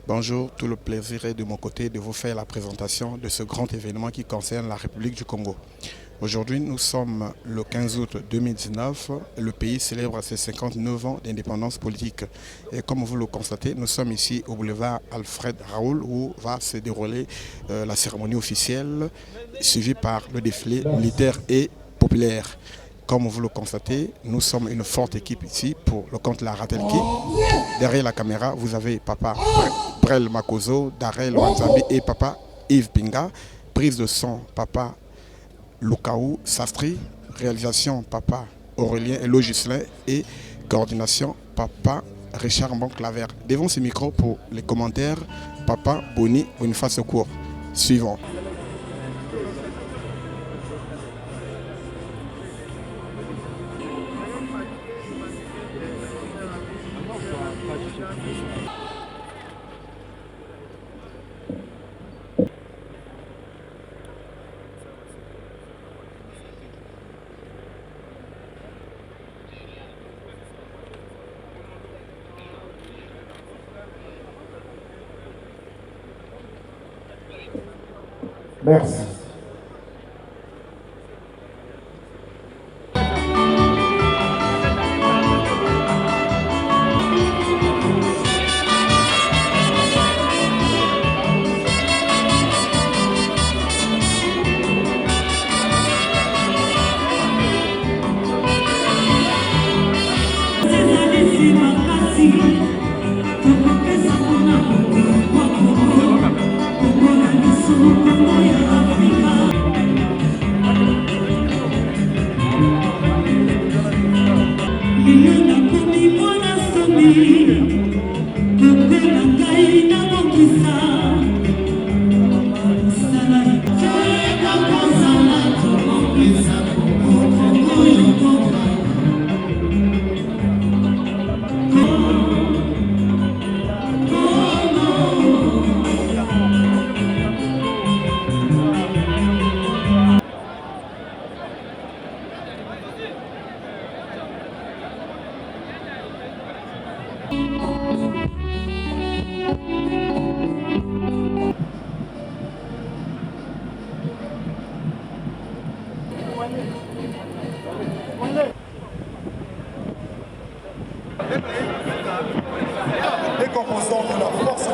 Bonjour, tout le plaisir est de mon côté de vous faire la présentation de ce grand événement qui concerne la République du Congo. Aujourd'hui, nous sommes le 15 août 2019. Le pays célèbre ses 59 ans d'indépendance politique. Et comme vous le constatez, nous sommes ici au boulevard Alfred Raoul où va se dérouler la cérémonie officielle suivie par le défilé militaire et populaire. Comme vous le constatez, nous sommes une forte équipe ici pour le compte La Ratelki. Derrière la caméra, vous avez Papa Brel Makozo, Darel Wanzambi et Papa Yves Pinga. Prise de son, Papa Lukaou Sastri. Réalisation, Papa Aurélien et Logislin. Et coordination, Papa Richard Mbon-Claver. Devant ce micro pour les commentaires, Papa Boni Boniface Court. Suivant. Merci. Les composants de la force,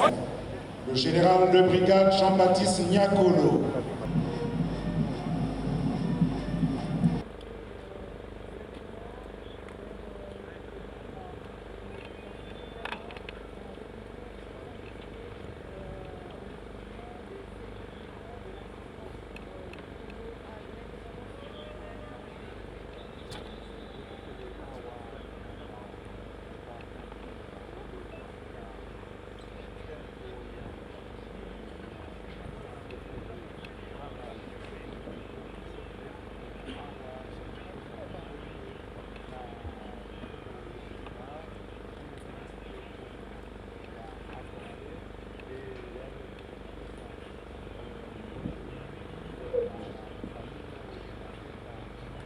le général de brigade Jean-Baptiste Niakolo.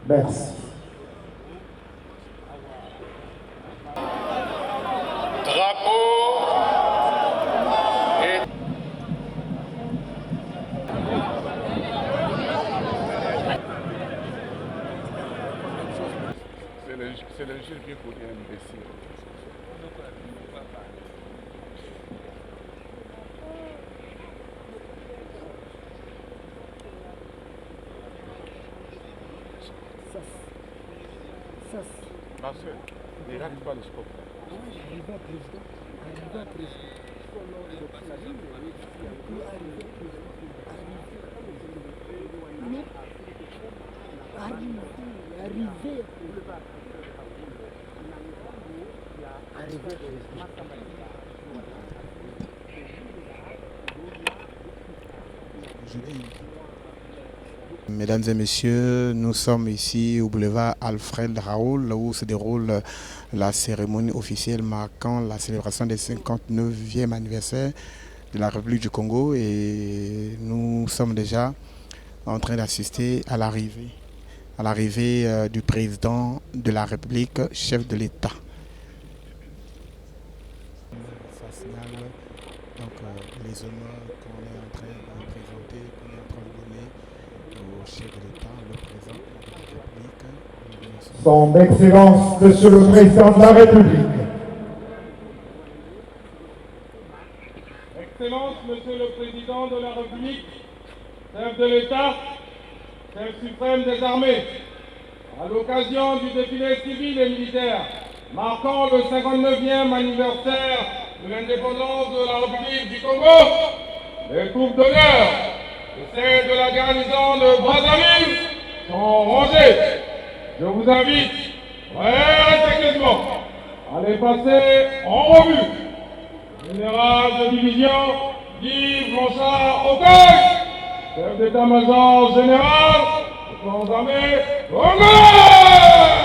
Merci. C'est le juge qui faut bien imbécile. Parce qu'il ne rate pas le scope. Mesdames et messieurs, nous sommes ici au boulevard Alfred Raoul où se déroule la cérémonie officielle marquant la célébration des 59e anniversaire de la République du Congo et nous sommes déjà en train d'assister à l'arrivée du président de la République, chef de l'État. Ça signale donc les honneurs qu'on est en train de présenter, qu'on est en train de donner au chef de l'État, le président de la République. Son Excellence, Monsieur le Président de la République. Excellence, Monsieur le Président de la République, chef de l'État, chef suprême des armées, à l'occasion du défilé civil et militaire marquant le 59e anniversaire de l'indépendance de la République du Congo, les troupes d'honneur et celles de la garnison de Brazzaville sont rangées. Je vous invite très respectueusement à les passer en revue. Général de division Guy Blanchard Okoy, chef d'état-major général des forces armées congolaises.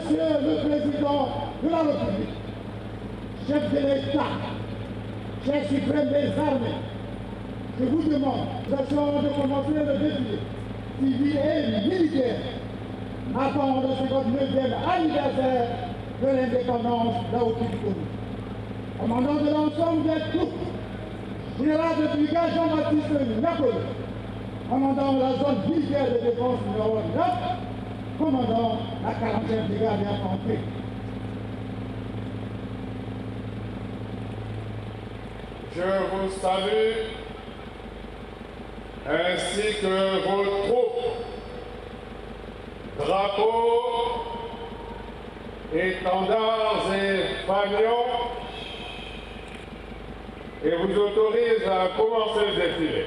Monsieur le Président de la République, chef de l'État, chef suprême des armées, je vous demande de commencer le défilé civil et militaire avant le 59e anniversaire de l'indépendance d'Aoki. Commandant de l'ensemble des troupes, général de brigade Jean-Baptiste Napoli, commandant la zone militaire de défense numéro 9, commandant la 40e brigade d'infanterie. Je vous salue ainsi que vos troupes, drapeaux, étendards et fanions, et vous autorise à commencer le défilé.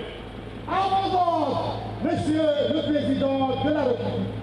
À vos ordres, Monsieur le Président de la République.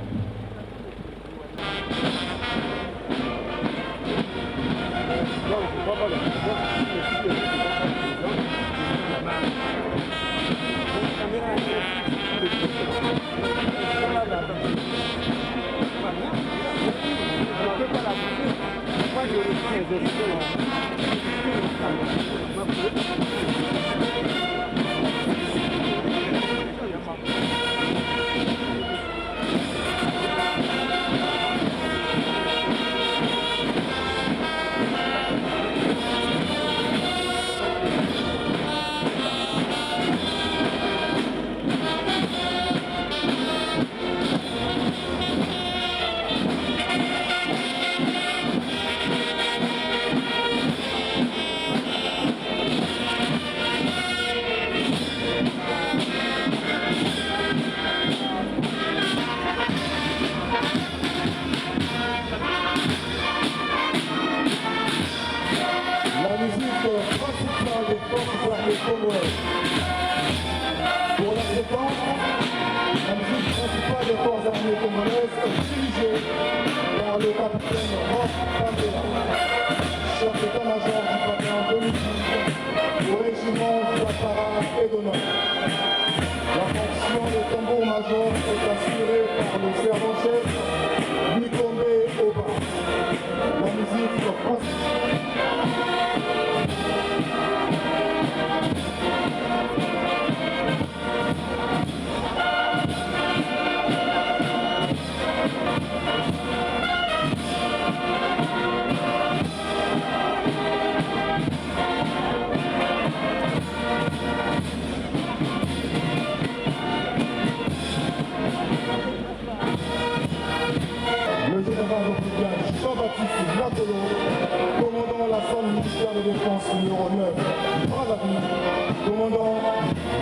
Pour la séquence, la musique principale des forces armées congolaises est dirigée par le capitaine Roch Kabila, chef d'état-major du bataillon 2010 au régiment de la parade et d'honneur. La fonction de tambour-major est assurée par le sergent-chef Nikombe Oba. La musique principale. Le général de brigade Jean-Baptiste Napoli, commandant la zone militaire de défense numéro 9, Brazzaville, commandant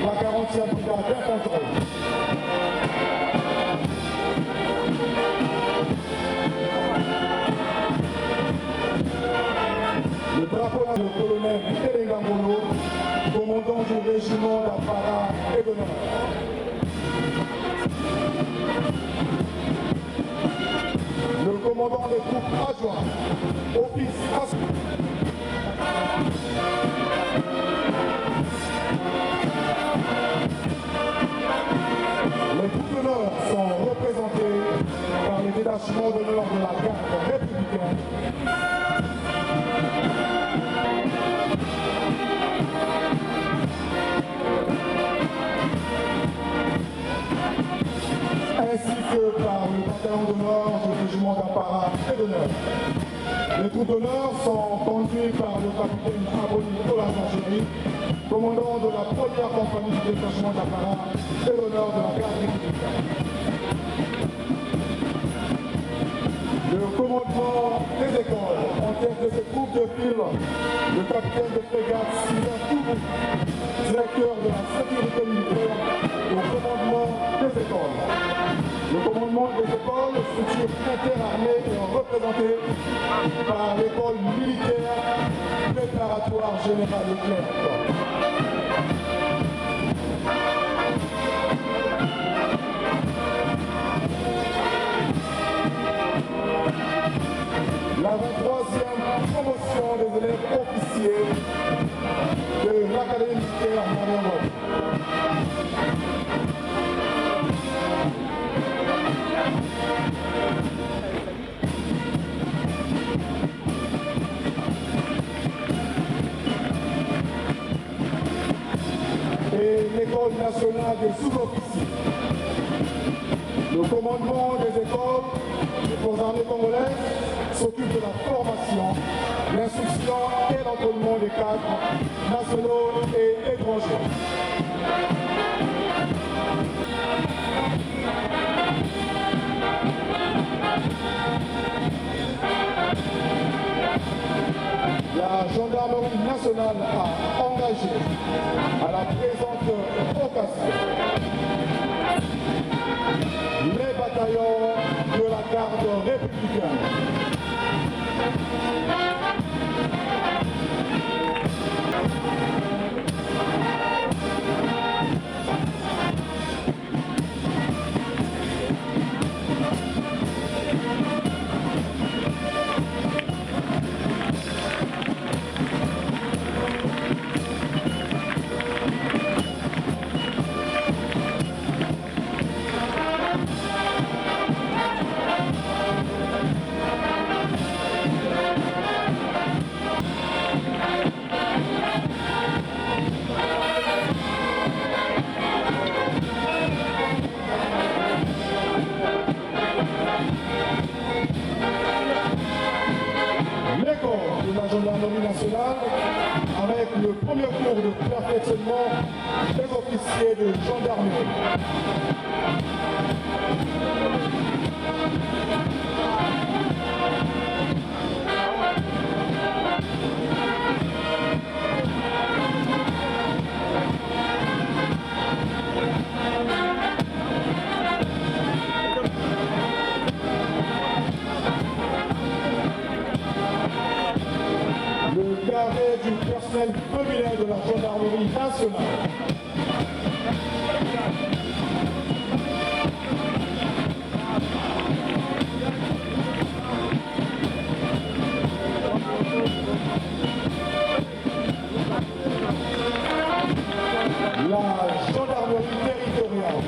la 40e brigade d'infanterie. Le drapeau du colonel Telengangolo, commandant du régiment d'Apparat et d'honneur. Le commandant des troupes adjoints, office les troupes d'honneur sont représentées par les détachements d'honneur de la garde républicaine. Ainsi que par le bataillon d'honneur du régiment d'apparat et d'honneur. Les troupes d'honneur sont conduites par le capitaine Aboni Olanangéry, commandant de la première compagnie du détachement d'apparat et d'honneur de la garde républicaine. Le commandement des écoles, en tête de ces troupes de file, le capitaine de frégate Sylvain Toubou, directeur de la sécurité militaire, au commandement des écoles. Le commandement des écoles, structure interarmée, est représenté par l'école militaire préparatoire générale Leclerc. La 23e promotion des élèves officiers de l'Académie militaire Montréal. l'école nationale des sous-officiers. Le commandement des écoles des forces armées congolaises s'occupe de la formation, l'instruction et l'entraînement des cadres nationaux et étrangers. La gendarmerie nationale a engagé à la présente occasion les bataillons de la garde républicaine. L'école de la gendarmerie nationale avec le premier cours de perfectionnement des officiers de gendarmerie. Le carré du personnel féminin de la gendarmerie nationale. La gendarmerie territoriale.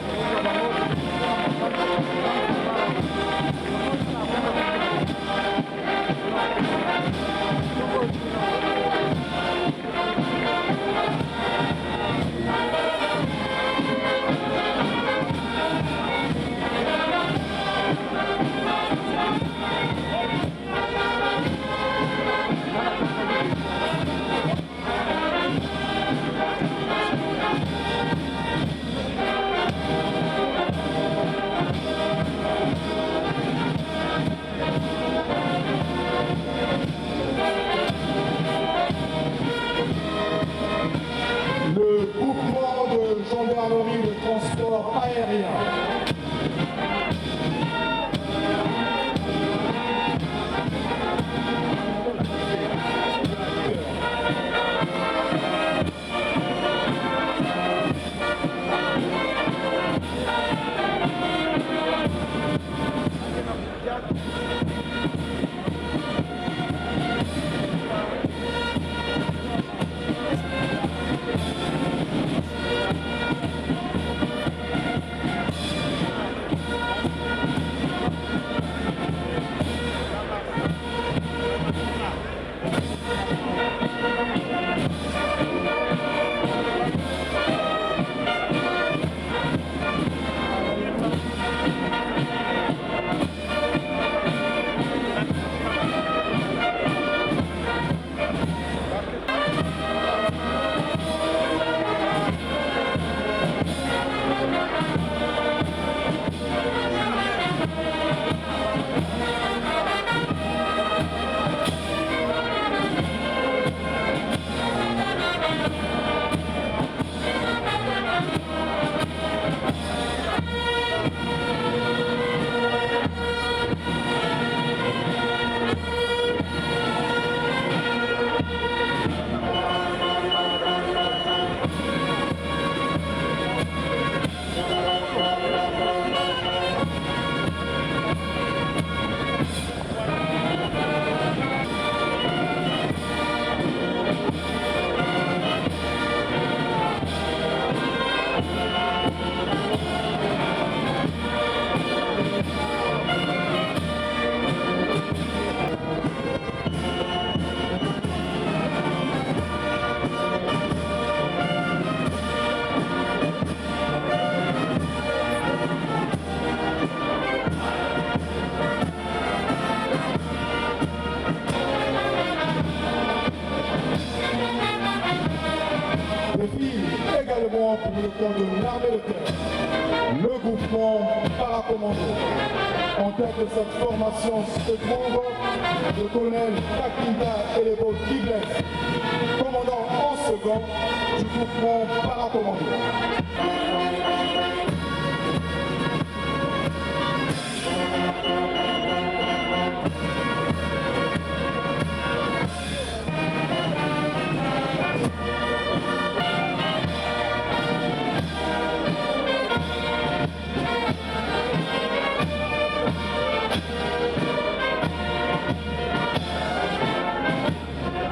représentant de l'armée de terre, le groupement Paracommando. En tête de cette formation se trouve le colonel Takinda Elebo Kibles, commandant en second du groupement Paracommando.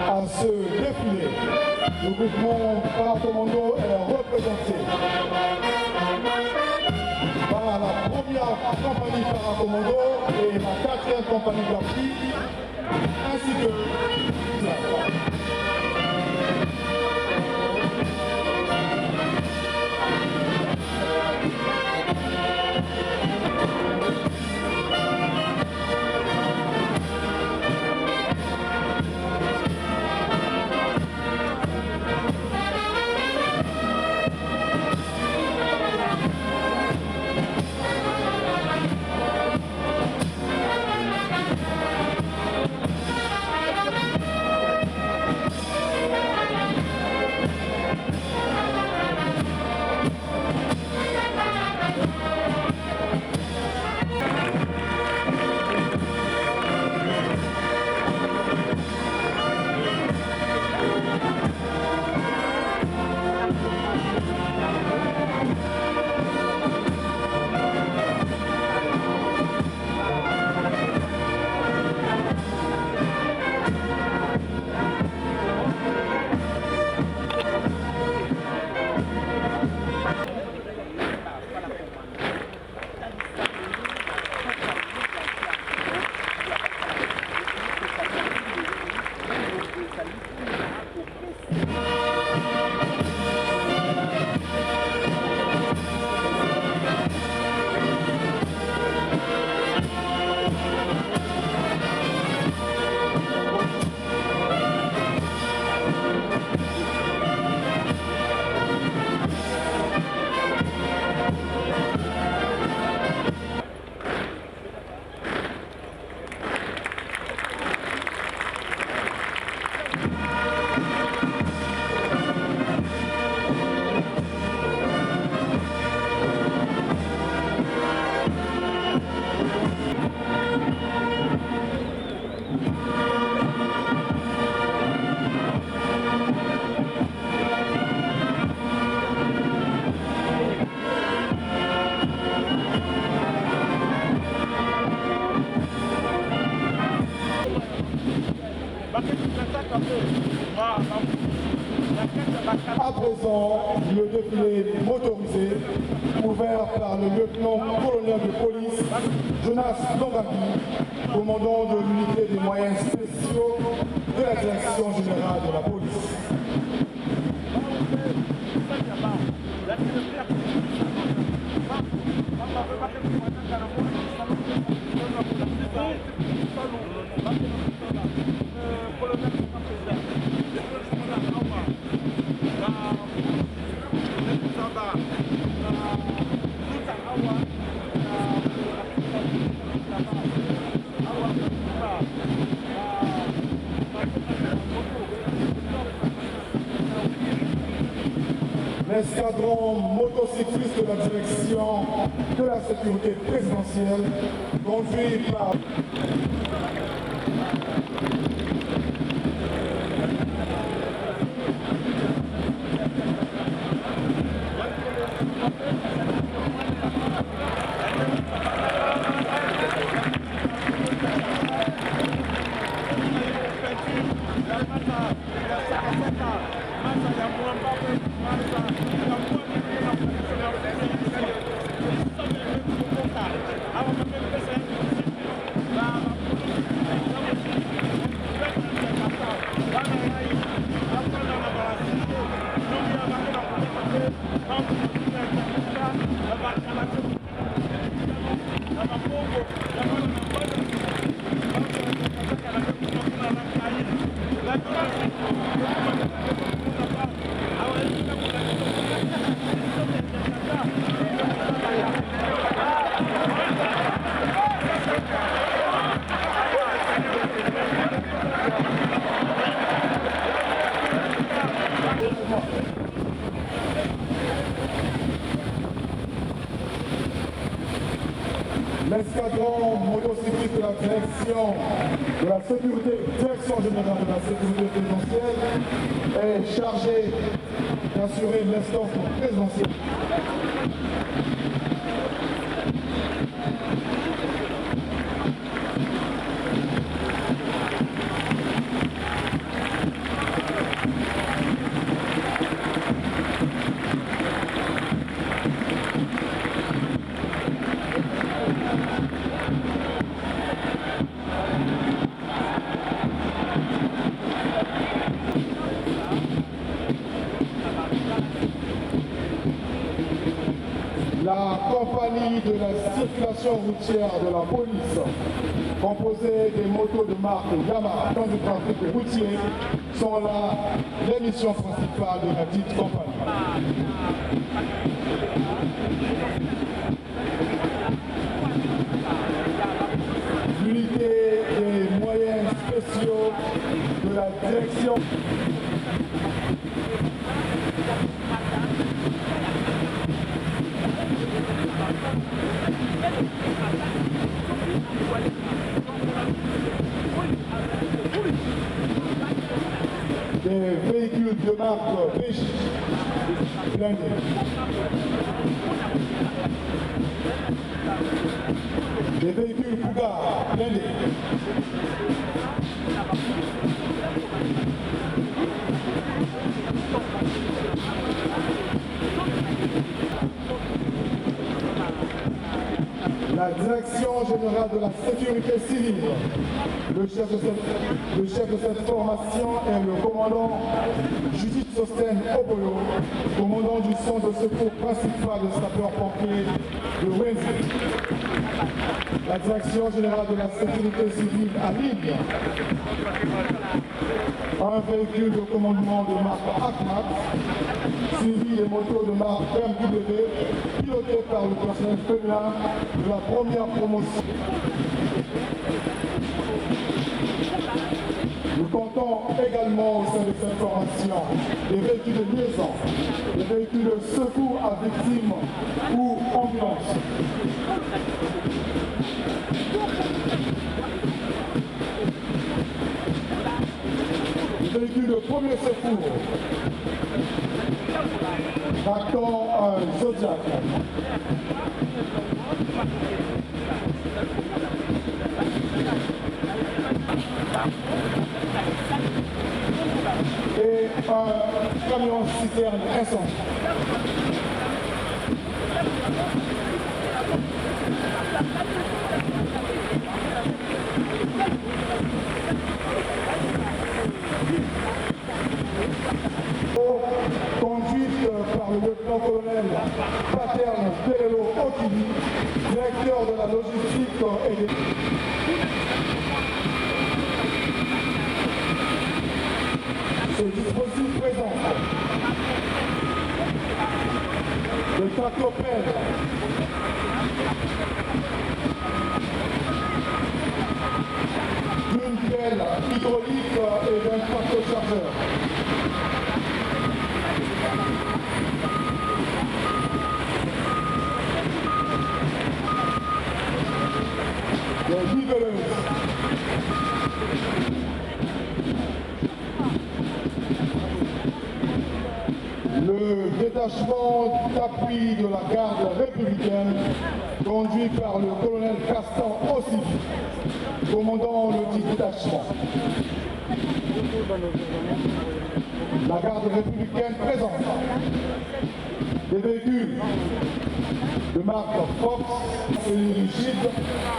À ce défilé, le groupement Paracommando est représenté par la première compagnie Paracommando et la quatrième compagnie d'appui, ainsi que à présent, le défilé motorisé, ouvert par le lieutenant-colonel de police Jonas Longami, commandant de l'unité des moyens spéciaux de la direction générale de la police. L'escadron motocycliste de la direction de la sécurité présidentielle, conduit par spécifique de la direction de la sécurité, direction générale de la sécurité présidentielle est chargé d'assurer l'escorte présidentielle. La compagnie de la circulation routière de la police, composée des motos de marque Yamaha dans le trafic routier, sont là les missions principales de la dite compagnie. L'unité des moyens spéciaux de la direction des véhicules de marque Béchi blindés. Des véhicules Cougar blindés. La direction générale de la sécurité civile, le chef de cette formation est le commandant Judith Sosten Obolo, commandant du centre de secours principal de sapeurs-pompiers de Wenzi. La direction générale de la sécurité civile à Ligne, un véhicule de commandement de marque ACMAT, suivi des motos de marque BMW, piloté par le personnel féminin de la première promotion. Nous comptons également au sein de cette formation des véhicules de liaison, des véhicules de secours à victimes ou ambulances. Des véhicules de premier secours, tractant un Zodiac. Et un camion citerne incendie. Conduite par le lieutenant-colonel Paterne Perello Okili, directeur de la logistique et des... Ce dispositif présente le tractopelle, d'une pelle hydraulique et d'un tractochargeur. Des niveleuses. Le détachement d'appui de la garde républicaine, conduit par le colonel Castan Ossifi, commandant le dit détachement. La garde républicaine présente des véhicules de marque Fox et rigides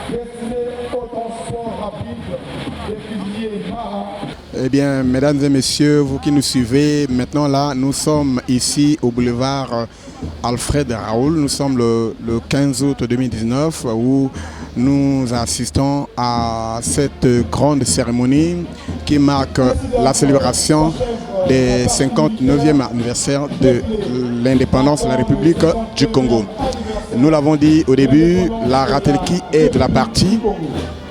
destinés au transport rapide des fusiliers marins. Eh bien, mesdames et messieurs, vous qui nous suivez, maintenant là, nous sommes ici au boulevard Alfred Raoul. Nous sommes le 15 août 2019 où nous assistons à cette grande cérémonie qui marque la célébration des 59e anniversaire de l'indépendance de la République du Congo. Nous l'avons dit au début, la Ratelki est de la partie.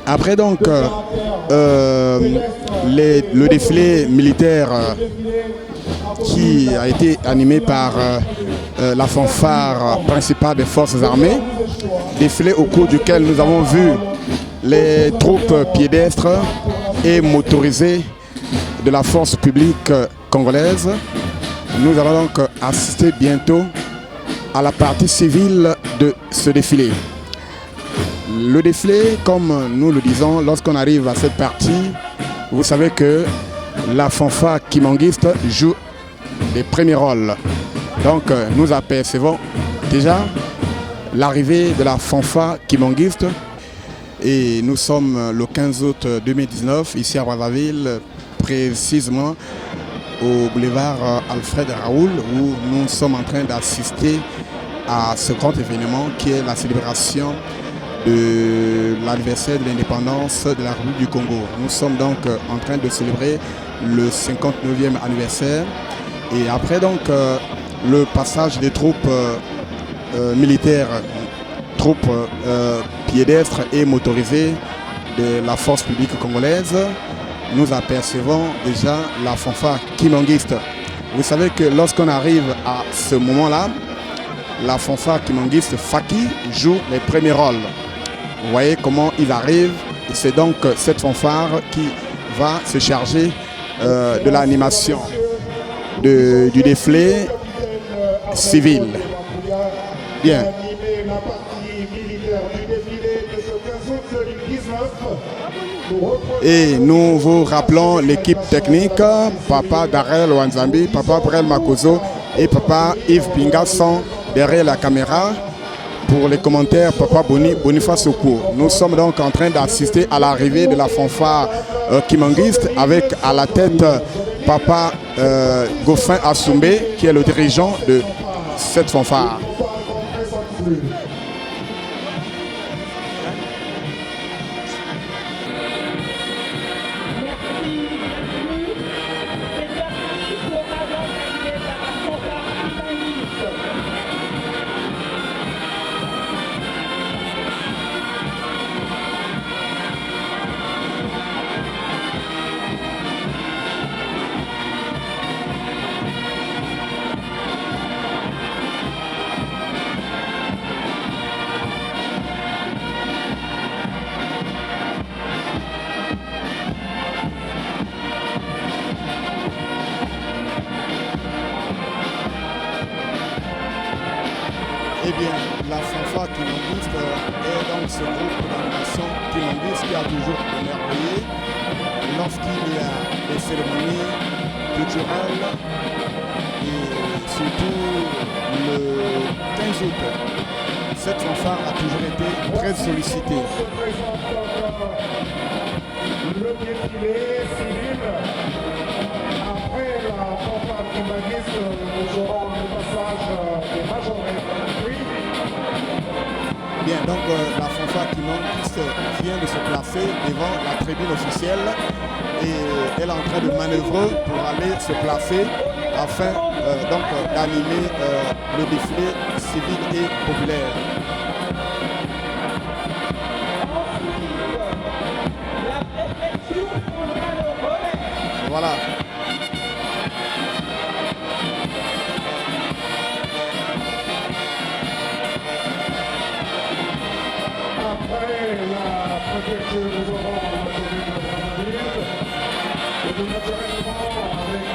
Après donc le défilé militaire qui a été animé par la fanfare principale des forces armées, défilé au cours duquel nous avons vu les troupes pédestres et motorisées de la force publique congolaise. Nous allons donc assister bientôt à la partie civile de ce défilé. Le défilé, comme nous le disons, lorsqu'on arrive à cette partie, vous savez que la fanfare kimanguiste joue les premiers rôles. Donc nous apercevons déjà l'arrivée de la fanfare kimanguiste et nous sommes le 15 août 2019 ici à Brazzaville, précisément au boulevard Alfred Raoul, où nous sommes en train d'assister à ce grand événement qui est la célébration de l'anniversaire de l'indépendance de la République du Congo. Nous sommes donc en train de célébrer le 59e anniversaire et après donc le passage des troupes militaires, troupes pédestres et motorisées de la force publique congolaise, nous apercevons déjà la fanfare kimanguiste. Vous savez que lorsqu'on arrive à ce moment-là, la fanfare kimanguiste Faki joue les premiers rôles. Vous voyez comment ils arrivent. C'est donc cette fanfare qui va se charger de l'animation du défilé civil. Bien. Et nous vous rappelons l'équipe technique, Papa Darel Wanzambi, Papa Brel Makozo et Papa Yves Pinga sont derrière la caméra. Pour les commentaires, Papa Boniface Okour. Nous sommes donc en train d'assister à l'arrivée de la fanfare kimanguiste avec à la tête Papa Goffin Assoumbe qui est le dirigeant de cette fanfare. Eh bien, la fanfare kimanguiste est donc ce groupe d'animation kimanguiste qui a toujours émerveillé lorsqu'il y a des cérémonies culturelles et surtout le 15 août. Cette fanfare a toujours été très sollicitée. Le défilé civil. Après la fanfare kimanguiste, nous aurons le passage des majorettes. Bien, donc la fanfare kimanguiste vient de se placer devant la tribune officielle et elle est en train de manœuvrer pour aller se placer afin donc d'animer le défilé civil et populaire. Voilà. Après la préfecture, nous aurons la commune de Brazzaville, et tout naturellement avec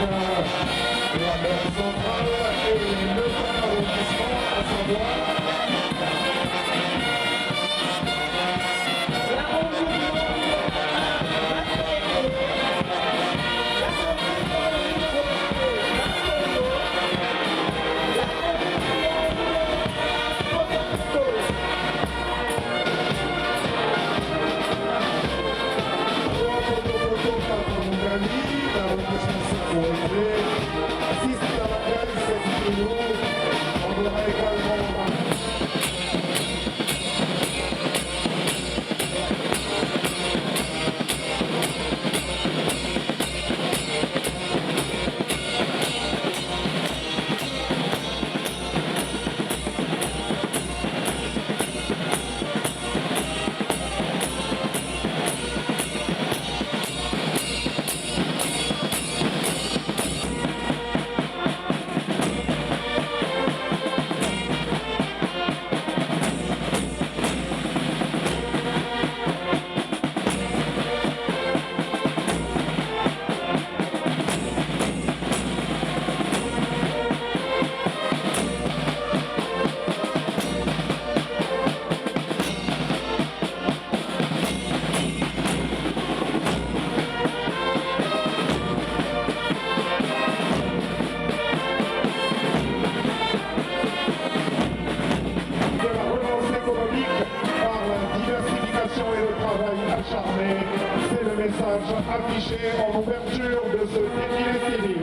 la maire centrale et le arrondissement, à savoir en ouverture de ce défilé civil.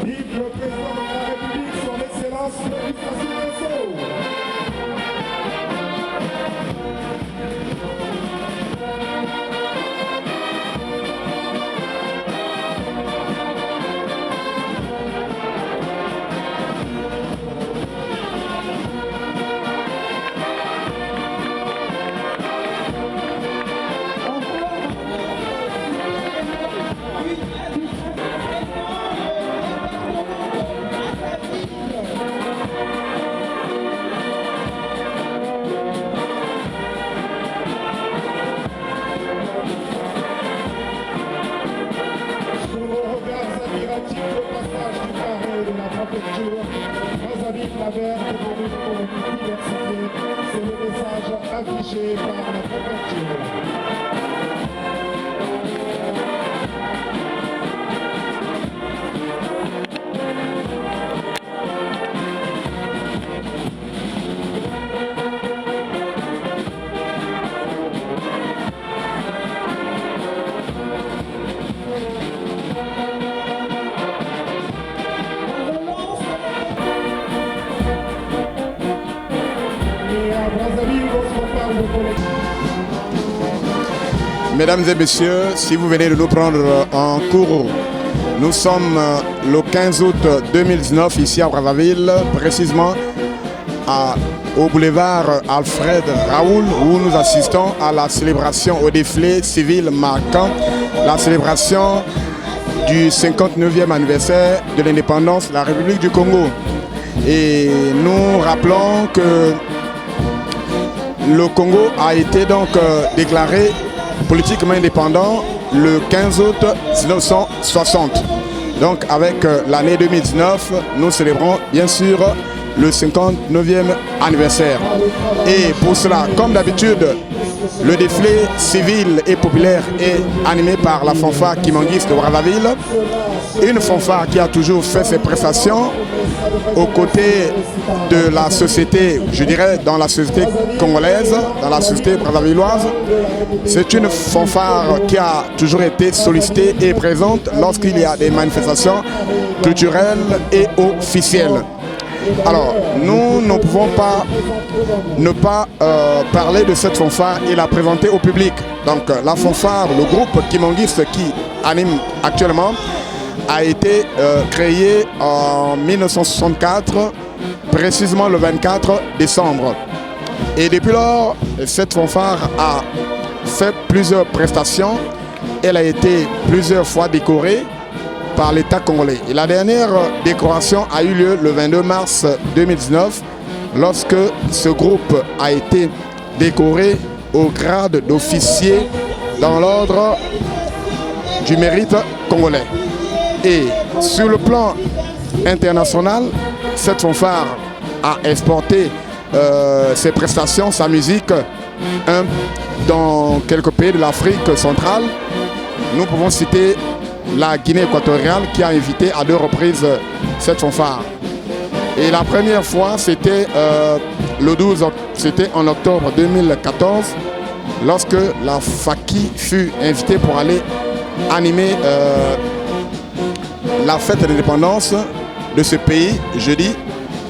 Vive le président de la République, son Excellence Félix Sassou-Nguesso. C'est le message affiché par la préfecture. Mesdames et messieurs, si vous venez de nous prendre en cours, nous sommes le 15 août 2019 ici à Brazzaville, précisément au boulevard Alfred Raoul, où nous assistons à la célébration au défilé civil marquant la célébration du 59e anniversaire de l'indépendance de la République du Congo. Et nous rappelons que le Congo a été donc déclaré politiquement indépendant le 15 août 1960. Donc avec l'année 2019, nous célébrons bien sûr le 59e anniversaire. Et pour cela, comme d'habitude, le défilé civil et populaire est animé par la fanfare Kimangis de Brazzaville. Une fanfare qui a toujours fait ses prestations aux côtés de la société, je dirais dans la société congolaise, dans la société brazzavilloise. C'est une fanfare qui a toujours été sollicitée et présente lorsqu'il y a des manifestations culturelles et officielles. Alors, nous ne pouvons pas ne pas parler de cette fanfare et la présenter au public. Donc, la fanfare, le groupe Kimangis qui anime actuellement, a été créé en 1964, précisément le 24 décembre. Et depuis lors, cette fanfare a fait plusieurs prestations. Elle a été plusieurs fois décorée par l'État congolais. Et la dernière décoration a eu lieu le 22 mars 2019, lorsque ce groupe a été décoré au grade d'officier dans l'ordre du mérite congolais. Et sur le plan international, cette fanfare a exporté ses prestations, sa musique, dans quelques pays de l'Afrique centrale. Nous pouvons citer la Guinée équatoriale qui a invité à 2 reprises cette fanfare. Et la première fois, c'était c'était en octobre 2014, lorsque la FACI fut invitée pour aller animer la fête d'indépendance de ce pays, jeudi,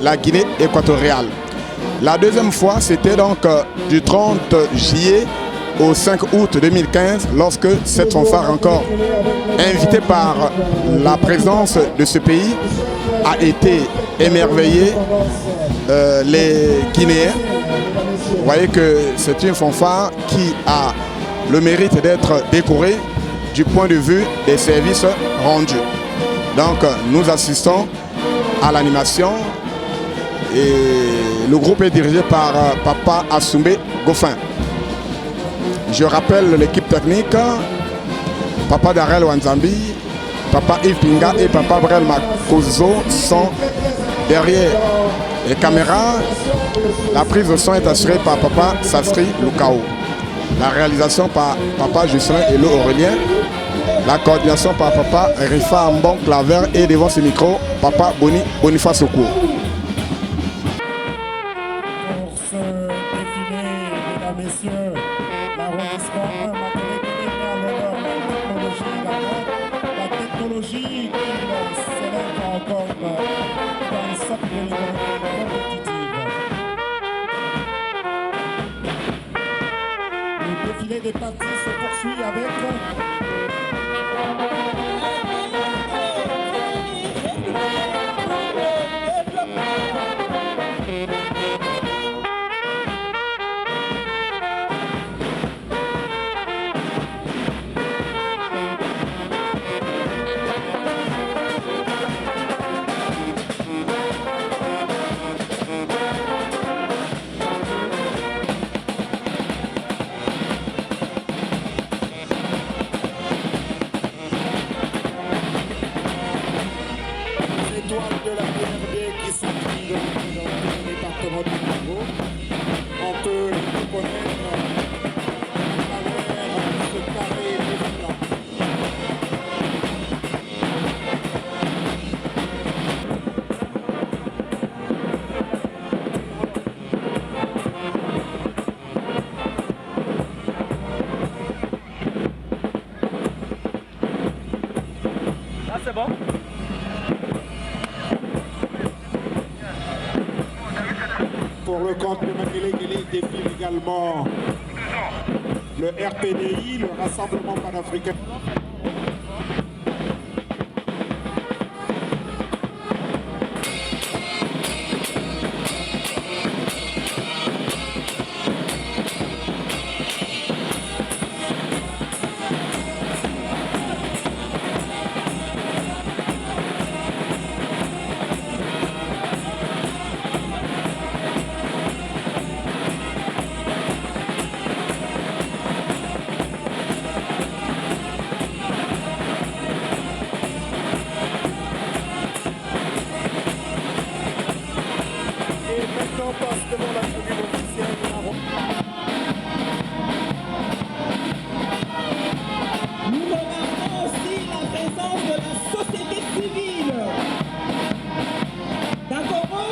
la Guinée équatoriale. La deuxième fois, c'était donc du 30 juillet au 5 août 2015, lorsque cette fanfare, encore invitée par la présence de ce pays, a été émerveillée les Guinéens. Vous voyez que c'est une fanfare qui a le mérite d'être décorée du point de vue des services rendus. Donc nous assistons à l'animation Et le groupe est dirigé par Papa Assoumé Goffin. Je rappelle l'équipe technique, Papa Darel Wanzambi, Papa Yves Pinga et Papa Brel Makozo sont derrière les caméras. La prise de son est assurée par Papa Sastri Lukao. La réalisation par Papa Juscelin Elo Aurélien. La coordination par Papa Rifa Ambon Claver et devant ce micro, Papa Boniface Okour. Pour ce défilé, mesdames, messieurs, l'arrondissement 1 m'a donné à l'honneur la technologie qui s'élève encore dans une sorte de compétitive. Le défilé des partis se poursuit avec de la PRD qui s'active dans le département du Congo. On peut reconnaître à travers ce carré défilant. Là c'est bon. Pour le compte de Makele Guélé défile également le RPDI, le Rassemblement panafricain. On passe devant la tribune officielle de la Nous remarquons aussi la présence de la société civile. D'accord, pour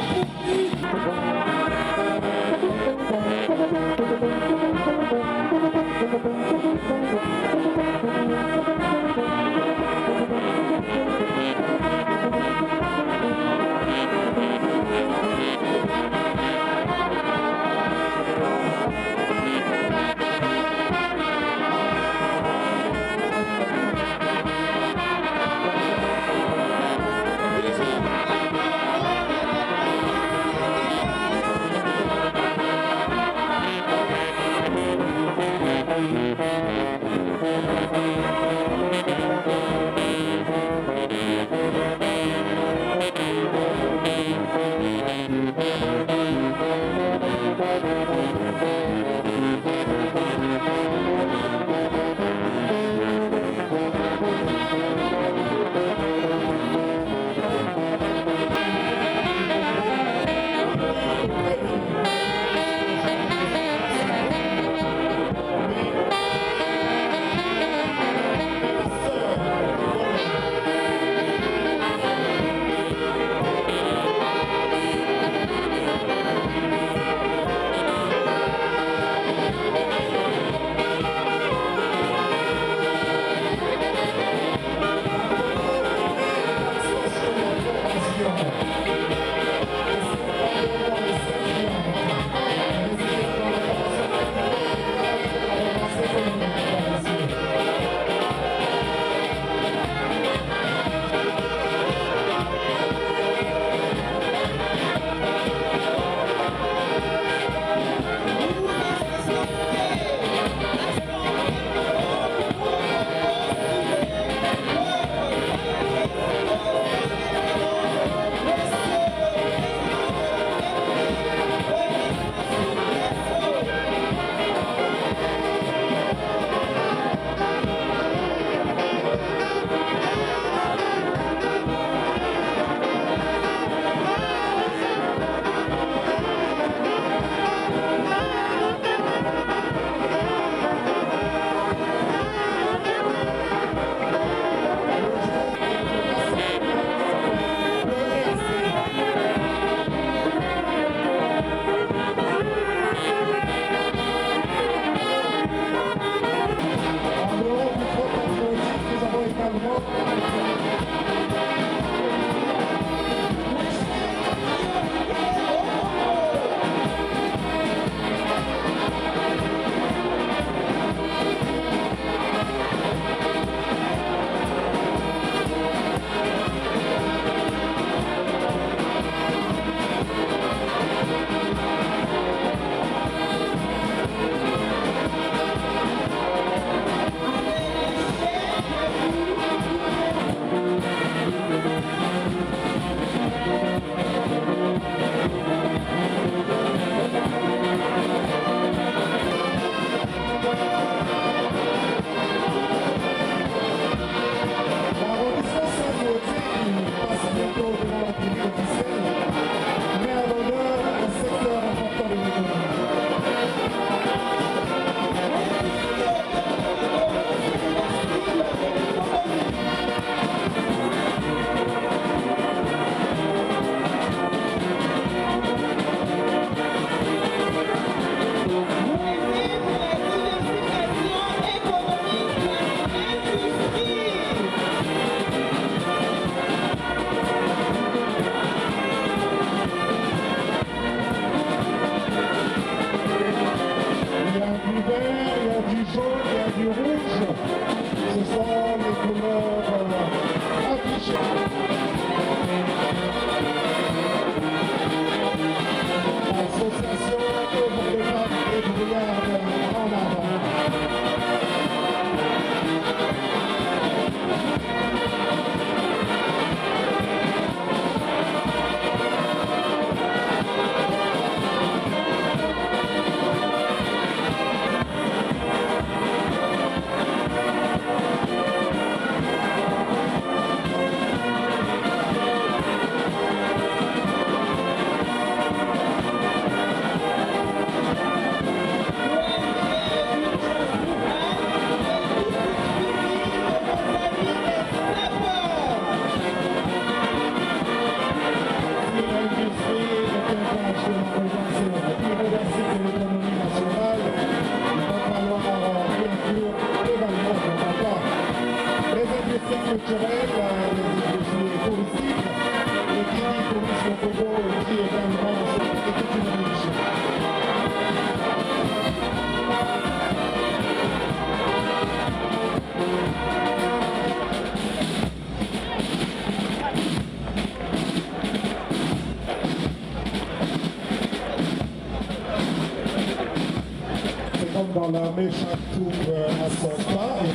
quand la méchante troupe à son pas et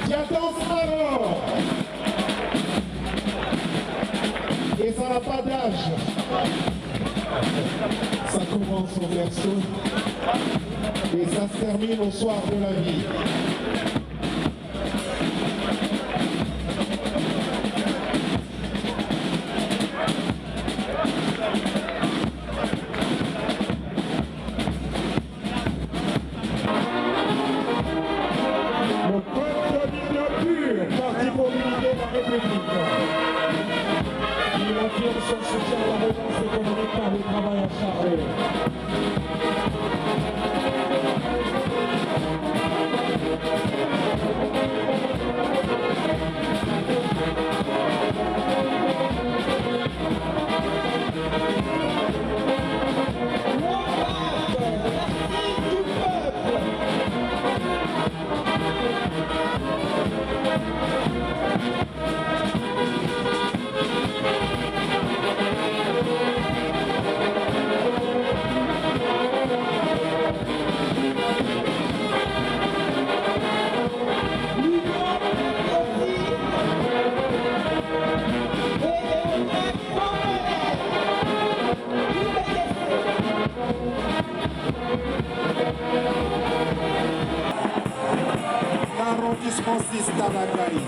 j'adance alors. Et ça n'a pas d'âge. Ça commence au berceau et ça se termine au soir de la vie. Le peuple pur, parti pour l'unité de la République. Il affirme son soutien à la relance économique par le travail acharné. L'arrondissement 6 d'Abagaï.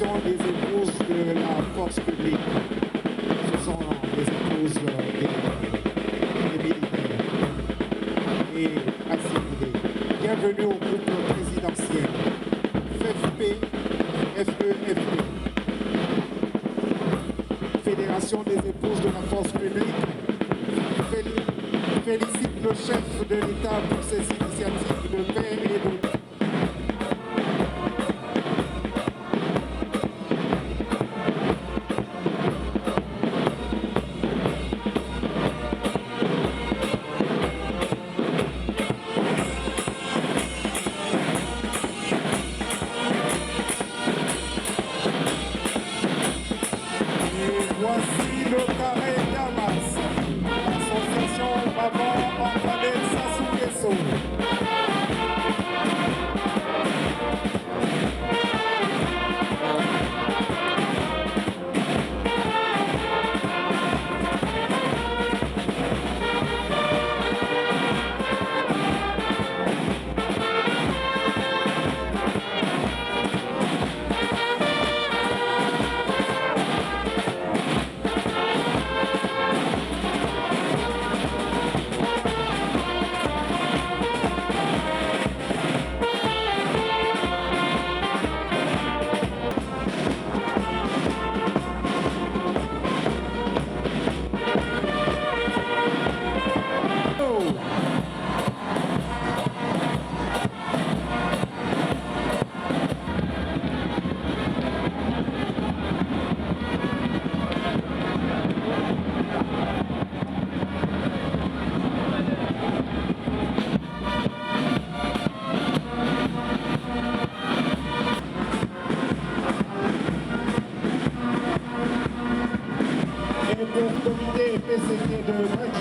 Fédération des épouses de la force publique. Ce sont les épouses des militaires et assimilés. Bienvenue au groupe présidentiel. FFP, FEFP. Fédération des épouses de la force publique félicite le chef de l'État pour ses initiatives de paix et de... Voici le carré Damas, l'association Maman Antoinette Sassou Nguesso. Comité PCT de Brésil.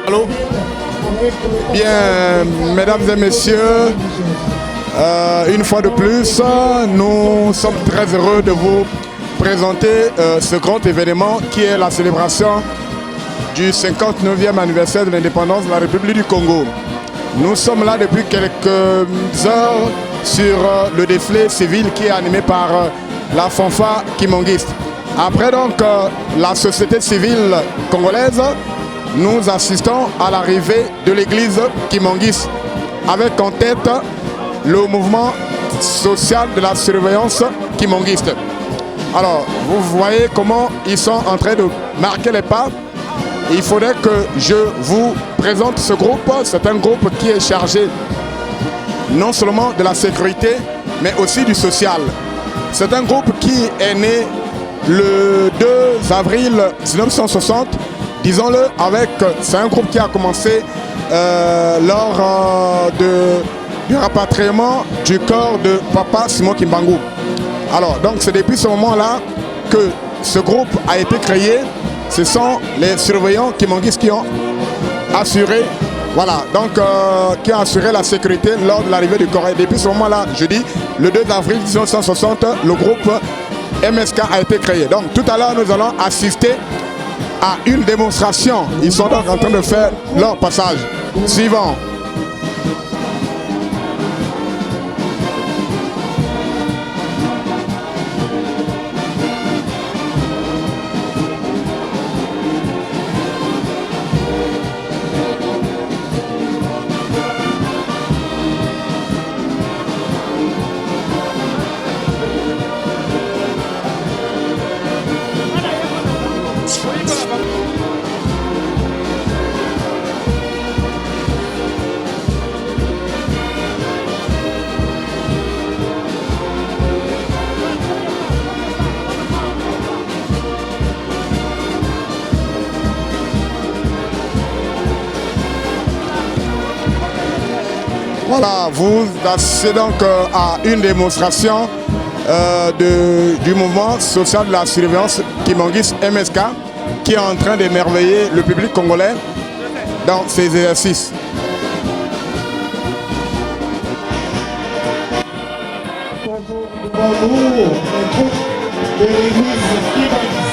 Allô? Bien, mesdames et messieurs, une fois de plus, nous sommes très heureux de vous présenter ce grand événement qui est la célébration du 59e anniversaire de l'indépendance de la République du Congo. Nous sommes là depuis quelques heures sur le défilé civil qui est animé par la fanfare kimongiste. Après donc la société civile congolaise, nous assistons à l'arrivée de l'église kimongiste avec en tête le mouvement social de la surveillance kimongiste. Alors, vous voyez comment ils sont en train de marquer les pas. Il faudrait que je vous présente ce groupe. C'est un groupe qui est chargé non seulement de la sécurité, mais aussi du social. C'est un groupe qui est né le 2 avril 1960. Disons-le, c'est un groupe qui a commencé lors du rapatriement du corps de Papa Simon Kimbangu. Alors, donc c'est depuis ce moment-là que ce groupe a été créé. Ce sont les surveillants kimongistes qui ont assuré, voilà, donc qui ont assuré la sécurité lors de l'arrivée du corps. Et depuis ce moment-là, je dis, le 2 avril 1960, le groupe MSK a été créé. Donc tout à l'heure, nous allons assister à une démonstration. Ils sont donc en train de faire leur passage. Suivant. Voilà, vous assistez donc à une démonstration du mouvement social de la surveillance kimongiste MSK. qui est en train d'émerveiller le public congolais dans ces exercices. Devant nous, les troupes de l'église ivaniste.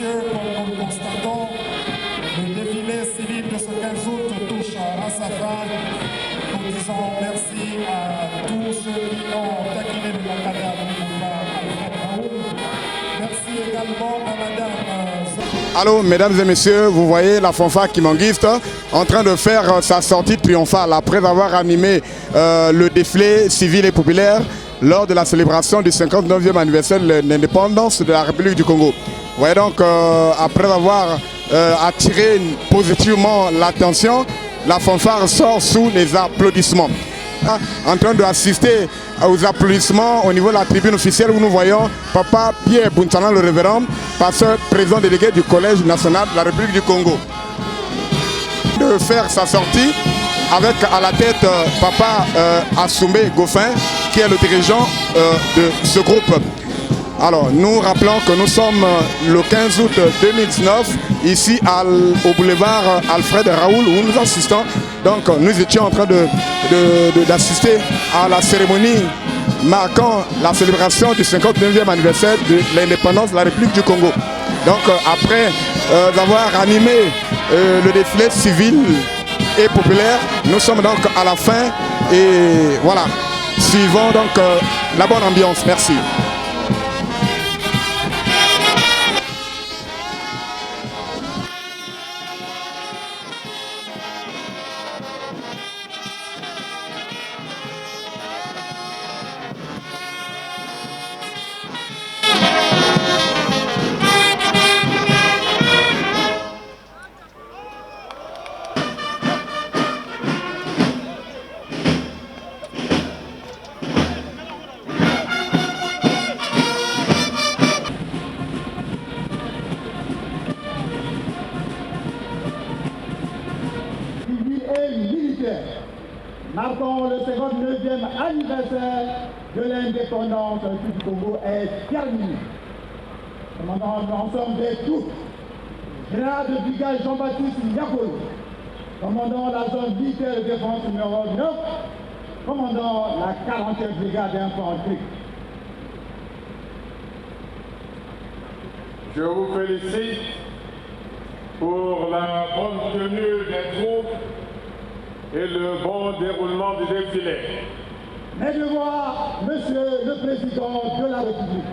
messieurs, comme nous le constatons, le défilé civil de ce 15 août touche à sa fin. Nous disons merci à tous ceux qui ont taquiné le macadam du boulevard Alfred Raoul. Merci également à madame. Allô, mesdames et messieurs, vous voyez la fanfare Kimangiste en train de faire sa sortie triomphale après avoir animé le défilé civil et populaire lors de la célébration du 59e anniversaire de l'indépendance de la République du Congo. Vous voyez donc, après avoir attiré positivement l'attention, la fanfare sort sous les applaudissements. En train d'assister aux applaudissements au niveau de la tribune officielle où nous voyons Papa Pierre Buntana, le révérend, pasteur président délégué du Collège national de la République du Congo. De faire sa sortie avec à la tête Papa Assoumé Goffin, qui est le dirigeant de ce groupe. Alors, nous rappelons que nous sommes le 15 août 2019, ici au boulevard Alfred Raoul, où nous assistons. Donc, nous étions en train d'assister à la cérémonie marquant la célébration du 59e anniversaire de l'indépendance de la République du Congo. Donc, après avoir animé le défilé civil et populaire, nous sommes donc à la fin et voilà, suivons donc la bonne ambiance. Merci. Marquant le 59e anniversaire de l'indépendance du Congo est terminé. Commandant l'ensemble des troupes, général de brigade Jean-Baptiste Niakolo, commandant la zone militaire de défense numéro 9, commandant la 40e brigade d'infanterie. Je vous félicite pour la bonne tenue des troupes et le bon déroulement du défilé. Mes devoirs, Monsieur le Président de la République.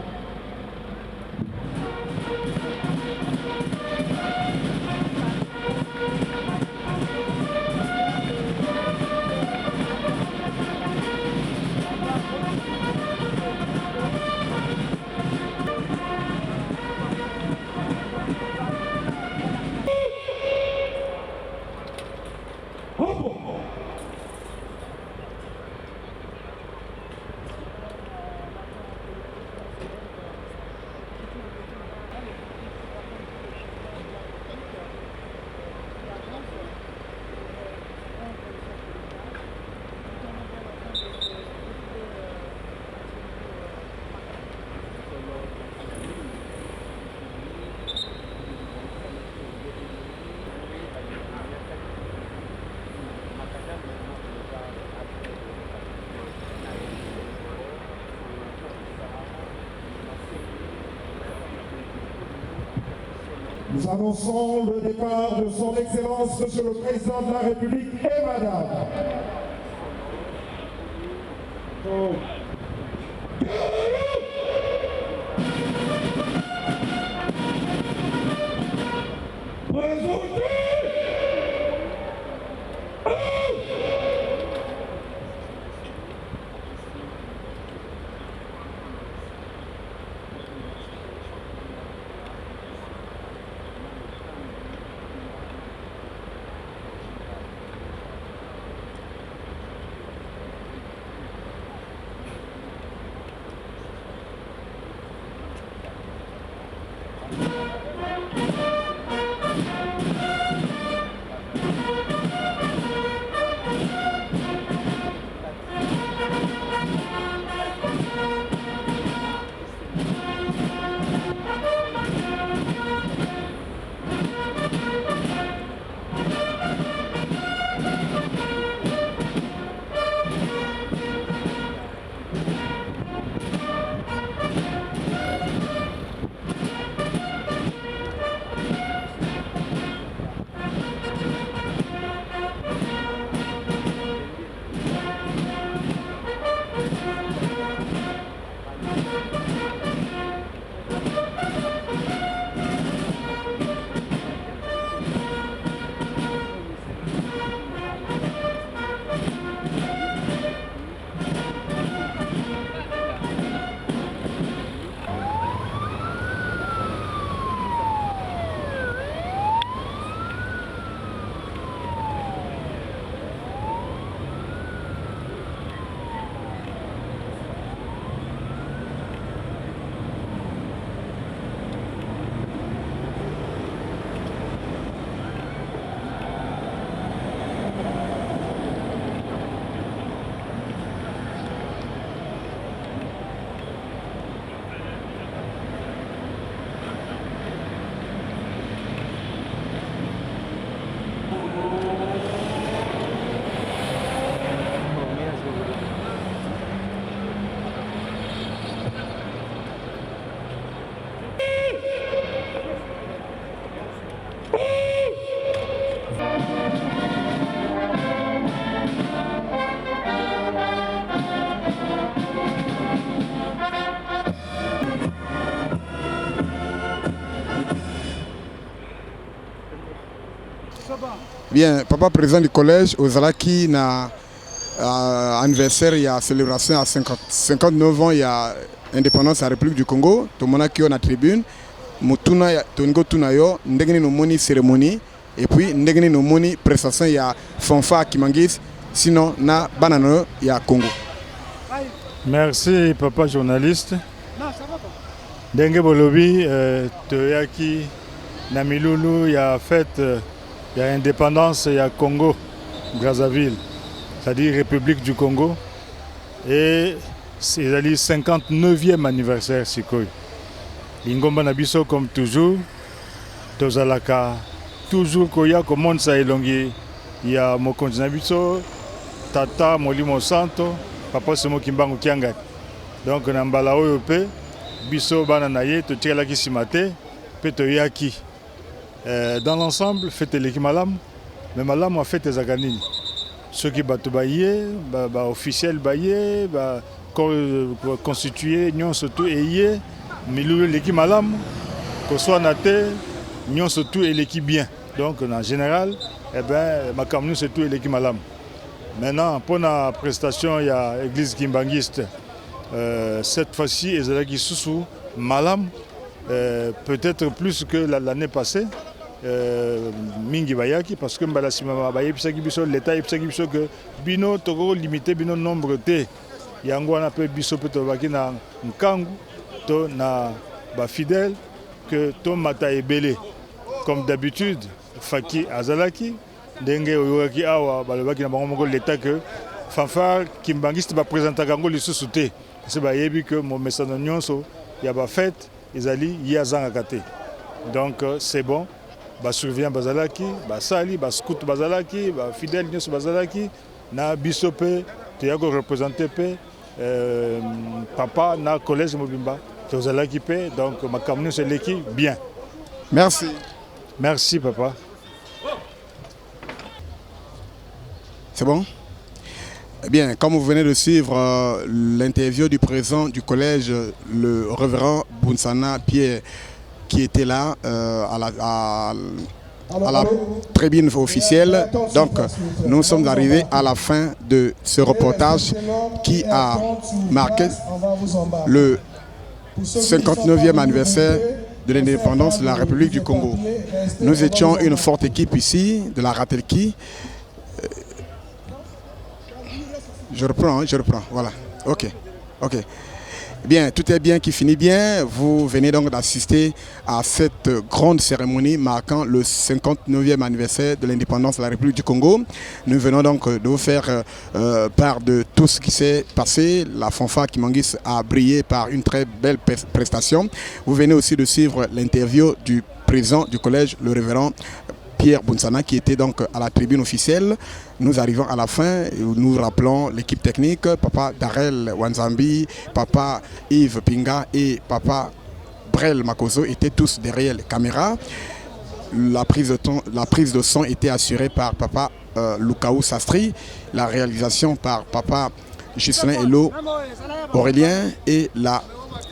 Nous annonçons le départ de son Excellence, Monsieur le Président de la République et Madame. Bien, papa président du collège, Ozalaki na anniversaire, il y a célébration à 59 ans, il y a indépendance à la République du Congo. Tout le monde qui est dans la tribune, Mutuna Tongo Tunayo, ndegni no moni cérémonie, et puis ndegni no moni prestation, il y a Fanfa Kimangis, sinon na Banano, il y a Congo. Merci papa journaliste. Ndenge Bolobi, Toyaki, Namilulu, il y a fête, il y a indépendance, il y a Congo, Brazzaville, c'est-à-dire République du Congo. Et c'est le 59e anniversaire, Sikoy. Lingomba Nabiso, comme toujours, Tozalaka, toujours Koya, comme on sait, il y a Mokonzi Nabiso, Tata, Molimo Santo, Papa Semo Kimbangu Kiangat. Donc, Nambala Oyope, Biso Bananaye, Totialaki Simate, Petoyaki. Dans l'ensemble, fête l'équipe Malam, mais Malam a fait des aganines. Ceux qui battent Baye, officiels Baye, constitués, nous surtout et Milou l'équipe Malam, qu'on soit naté, nous surtout et l'équipe bien. Donc en général, ma caméra surtout et l'équipe Malam. Maintenant, pour la prestation, il y a l'église Kimbangiste. Cette fois-ci, Ezalaki Soussou, Malam, peut-être plus que l'année passée. Mingi Bayaki, parce que l'État est que Bino Togo limité, Bino nombre T. Yango on appelle Biso Petobaki na Nkangu, to na fidèle, que to Mata est belé. Comme d'habitude, Faki Azalaki, Denge Oyaki Awa, Balobaki na Bango l'État que Fanfare Kimbangiste va présenter Gango le sous-souté. C'est Bayebi que mon message de Nyonso, il y a pas fête, ils allaient Yazan Akate. Donc c'est bon. Survient Bazalaki, Sali, Scout Bazalaki, Fidèle Nyos Bazalaki, na Bisope, Tiago représenté papa na collège Mobimba, Tozalaki P, donc ma commune c'est l'équipe bien. Merci. Merci papa. C'est bon? Eh bien, comme vous venez de suivre l'interview du président du collège, le révérend Bounsana Pierre, qui était là à la tribune officielle. Donc nous sommes arrivés à la fin de ce reportage qui a marqué le 59e anniversaire de l'indépendance de la République du Congo. Nous étions une forte équipe ici, de la Ratelki. Je reprends, voilà. Ok. Bien, tout est bien qui finit bien. Vous venez donc d'assister à cette grande cérémonie marquant le 59e anniversaire de l'indépendance de la République du Congo. Nous venons donc de vous faire part de tout ce qui s'est passé. La fanfare Kimangis a brillé par une très belle prestation. Vous venez aussi de suivre l'interview du président du collège, le révérend Pierre Bounsana, qui était donc à la tribune officielle. Nous arrivons à la fin, nous rappelons l'équipe technique, papa Darel Wanzambi, papa Yves Pinga et papa Brel Makoso étaient tous derrière les caméras. La prise de son était assurée par papa Lukaou Sastri, la réalisation par papa Gislain Hello Aurélien et la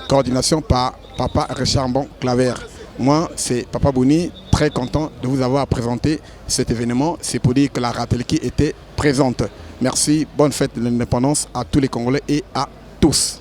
coordination par papa Richard Bon Claver. Moi, c'est Papa Bouni, très content de vous avoir présenté cet événement. C'est pour dire que la Ratelki était présente. Merci, bonne fête de l'indépendance à tous les Congolais et à tous.